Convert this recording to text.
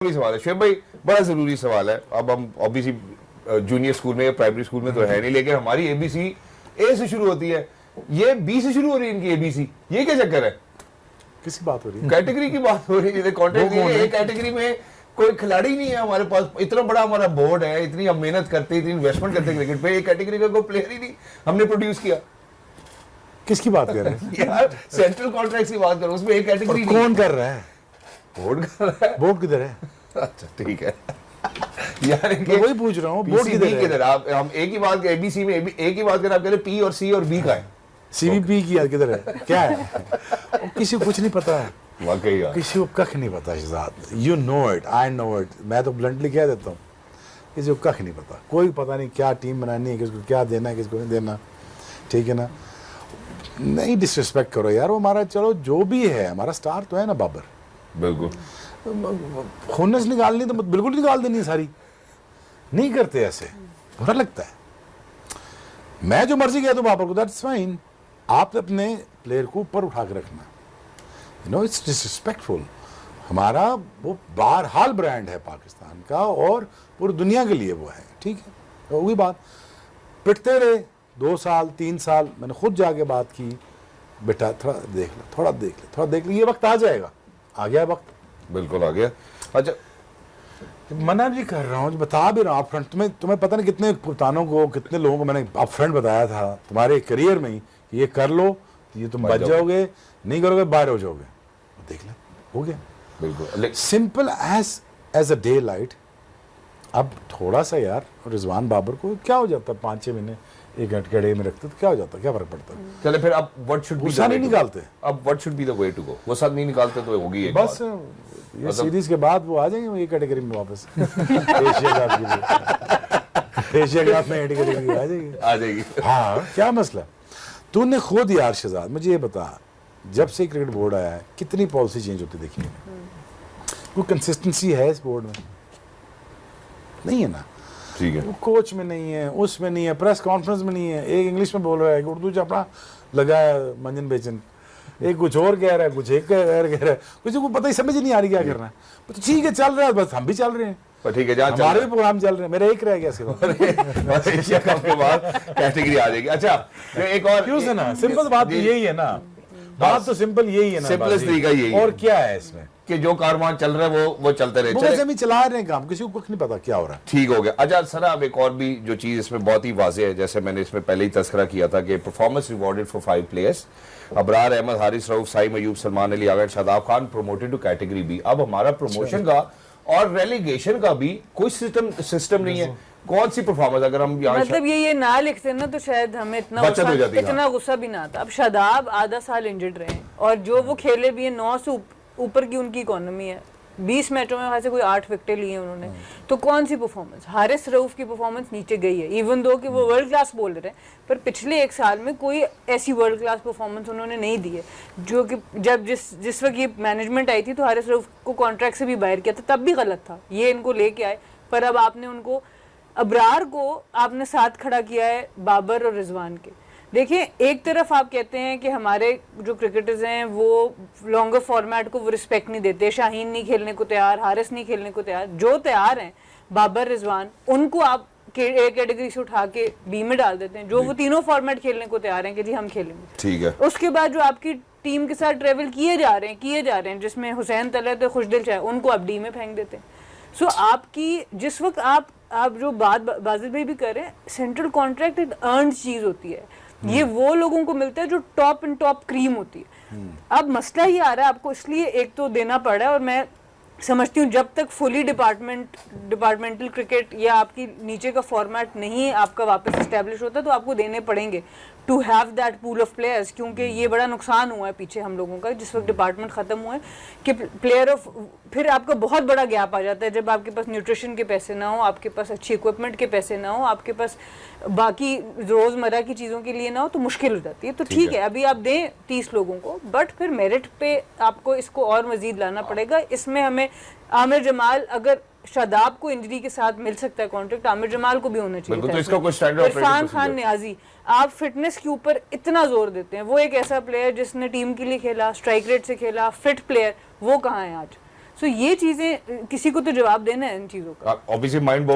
सवाल है शेब भाई, बड़ा जरूरी सवाल है। अब हम ऑब्वियसली जूनियर स्कूल में या प्राइमरी स्कूल में तो है नहीं, लेकिन हमारी एबीसी ए से शुरू होती है, ये बी से शुरू हो रही है इनकी एबीसी। ये क्या चक्कर है? किसकी बात हो रही है? कैटेगरी की बात हो रही है। कैटेगरी में कोई खिलाड़ी नहीं है हमारे पास। इतना बड़ा हमारा बोर्ड है, इतनी हम मेहनत करते हैं, इतनी इन्वेस्टमेंट करते हैं क्रिकेट पे, एक कैटेगरी का कोई प्लेयर ही नहीं हमने प्रोड्यूस किया। किसकी बात कर रहे हैं? यार सेंट्रल कॉन्ट्रैक्ट की बात करो, उसमें एक कैटेगरी कौन कर रहा है? बोर्ड कर रहा है। बोर्ड किधर है? अच्छा ठीक है यार, मैं वही पूछ रहा हूँ, बोर्ड किधर है? आप हम एक ही बात एबीसी में एक ही बात कर, आप कह रहे पी और सी और बी का है। सीबीपी की किधर है? क्या है? किसी को कुछ नहीं पता है, वाकई यार किसी को कख नहीं पता Shahzad. You know it, I know it. मैं तो ब्लंटली कह देता हूँ, किसी को कख नहीं पता। कोई पता नहीं क्या टीम बनानी है, किसको क्या देना है, किसको नहीं देना। ठीक है ना? नहीं डिसरिस्पेक्ट करो यार, वो हमारा चलो जो भी है, हमारा स्टार तो है ना बाबर। बिल्कुल खुन्नस निकालनी तो बिल्कुल निकाल देनी सारी। नहीं करते ऐसे, बुरा लगता है। मैं जो मर्जी कह दूं बाबर को, दैट्स फाइन। आप अपने प्लेयर को ऊपर उठा के रखना, यू नो, इट्स डिसरिस्पेक्टफुल। हमारा वो बहरहाल ब्रांड है पाकिस्तान का, और पूरी दुनिया के लिए वो है। ठीक है, तो वही बात पिटते रहे 2 साल 3 साल। मैंने खुद जाके बात की, बेटा थोड़ा देख ले, थोड़ा देख ले, थोड़ा देख ले, ये वक्त आ जाएगा। आ गया वक्त, बिल्कुल आ गया। अच्छा मना भी कर रहा हूँ, बता भी रहा हूँ अपफ्रंट। तुम्हें पता नहीं कितने कप्तानों को, कितने लोगों को मैंने अपफ्रंट बताया था तुम्हारे करियर में ही, ये कर लो, ये तुम बच जाओगे, नहीं करोगे बाहर हो जाओगे। देख ले, हो गया। बिल्कुल simple as a daylight. अब थोड़ा सा यार रिजवान बाबर को क्या हो जाता है, 5-6 महीने एक घंटे में रखते तो क्या हो जाता, क्या फर्क पड़ता है? चले फिर अब व्हाट शुड बी, गुस्सा नहीं निकालते। अब what should be the way to go? वो सब नहीं निकालते तो होगी एक बस ये सीरीज के बाद वो आ जाएंगे ये कैटेगरी में वापस। एशिया कप में कैटेगरी आ जाएगी। हाँ, क्या मसला? तूने खुद यार शहजाद मुझे ये बता, जब से क्रिकेट बोर्ड आया है कितनी पॉलिसी चेंज होती देखी है? कोई कंसिस्टेंसी है इस बोर्ड में? नहीं है ना। ठीक है, वो कोच में नहीं है, उसमें नहीं है, प्रेस कॉन्फ्रेंस में नहीं है। एक इंग्लिश में बोल रहा है, उर्दू चपड़ा लगा है मंजन बेचन, एक कुछ और कह रहा है, कुछ एक कह रहा है, किसी को पता ही समझ नहीं आ रही क्या करना है। तो ठीक है, चल रहा है, बस हम भी चल रहे हैं, ठीक है, जहाँ हमारे भी प्रोग्राम चल रहे हैं। मेरा एक रह गया सिर्फ। एशिया कप के बाद कैटेगरी आ जाएगी। अच्छा एक और क्यों से ना, सिंपल बात तो यही है ना, बात तो सिंपल यही है ना, सिंपलेस्ट तरीका यही है। और क्या है इसमें कि जो कारवां चल रहा है वो चलते रहे, वैसे हम चला रहे हैं काम, किसी को कुछ नहीं पता क्या हो रहा है। ठीक हो गया। अच्छा सर, अब एक और भी जो चीज इसमें बहुत ही वाज़ेह है, जैसे मैंने इसमें पहले ही तस्करा किया था कि performance rewarded for 5 players, Abrar Ahmed, Haris Rauf, Saim Ayub, Salman Ali आगर, Shadab Khan promoted to category B. अब हमारा प्रमोशन का और रेलीगेशन का भी कोई सिस्टम नहीं है। कौन सी परफॉर्मेंस, अगर हम मतलब ये ना लिखते ना तो शायद हमें इतना गुस्सा भी ना आता। अब शादाब आधा साल इंजर्ड रहे हैं, और जो वो खेले भी है 9 से ऊपर की उनकी इकोनॉमी है। 20 मैचों में वहां से कोई 8 विकेटें लिए उन्होंने, तो कौन सी परफॉर्मेंस? हारिस रऊफ की परफॉर्मेंस नीचे गई है, इवन दो कि वो वर्ल्ड क्लास बॉलर है, पर पिछले 1 साल में कोई ऐसी वर्ल्ड क्लास परफॉर्मेंस उन्होंने नहीं दी है। जो कि जब जिस वक्त ये मैनेजमेंट आई थी तो हारिस रऊफ को कॉन्ट्रैक्ट से भी बाहर किया था, तब भी गलत था, ये इनको लेके आए। पर अब आपने उनको, अबरार को आपने साथ खड़ा किया है बाबर और रिजवान के। देखिए, एक तरफ आप कहते हैं कि हमारे जो क्रिकेटर्स हैं वो लॉन्गर फॉर्मेट को वो रिस्पेक्ट नहीं देते, शाहीन नहीं खेलने को तैयार, हारिस नहीं खेलने को तैयार। जो तैयार हैं बाबर, रिजवान, उनको आप ए कैटेगरी से उठा के बी में डाल देते हैं, जो वो तीनों फॉर्मेट खेलने को तैयार हैं कि जी हम खेलेंगे। ठीक है। उसके बाद जो आपकी टीम के साथ ट्रेवल किए जा रहे हैं, जिसमें हुसैन तलत, खुशदिल चाहे, उनको आप डी में फेंक देते हैं। सो आपकी जिस वक्त आप जो बात बाजिद भाई भी कर रहे हैं, सेंट्रल कॉन्ट्रैक्ट एक अर्न्ड चीज होती है। ये वो लोगों को मिलता है जो टॉप एंड टॉप क्रीम होती है। अब मसला ये आ रहा है आपको, इसलिए एक तो देना पड़ा है, और मैं समझती हूँ जब तक फुली डिपार्टमेंटल क्रिकेट या आपकी नीचे का फॉर्मेट नहीं आपका वापस इस्टेब्लिश होता, तो आपको देने पड़ेंगे to have that pool of players. क्योंकि ये बड़ा नुकसान हुआ है पीछे हम लोगों का, जिस वक्त डिपार्टमेंट खत्म हुआ है कि प्लेयर ऑफ, फिर आपका बहुत बड़ा गैप आ जाता है जब आपके पास न्यूट्रिशन के पैसे ना हो, आपके पास अच्छी इक्विपमेंट के पैसे ना हो, आपके पास बाकी रोजमर्रा की चीज़ों के लिए ना हो, तो मुश्किल हो जाती है। तो ठीक है, अभी आप दें 30 लोगों को, बट फिर मेरिट पे आपको इसको और मजीद लाना पड़ेगा। इसमें हमें आमिर जमाल, अगर शादाब को इंजरी के साथ मिल सकता है कॉन्ट्रैक्ट, आमिर जमाल को भी होना चाहिए। तो इसका कोई स्टैंडर्ड इरफान खान नियाजी, आप फिटनेस के ऊपर इतना जोर देते हैं, वो एक ऐसा प्लेयर जिसने टीम के लिए खेला, स्ट्राइक रेट से खेला, फिट प्लेयर, वो कहाँ है आज? सो ये चीजें किसी को तो जवाब देना है इन चीजों का। Obviously mind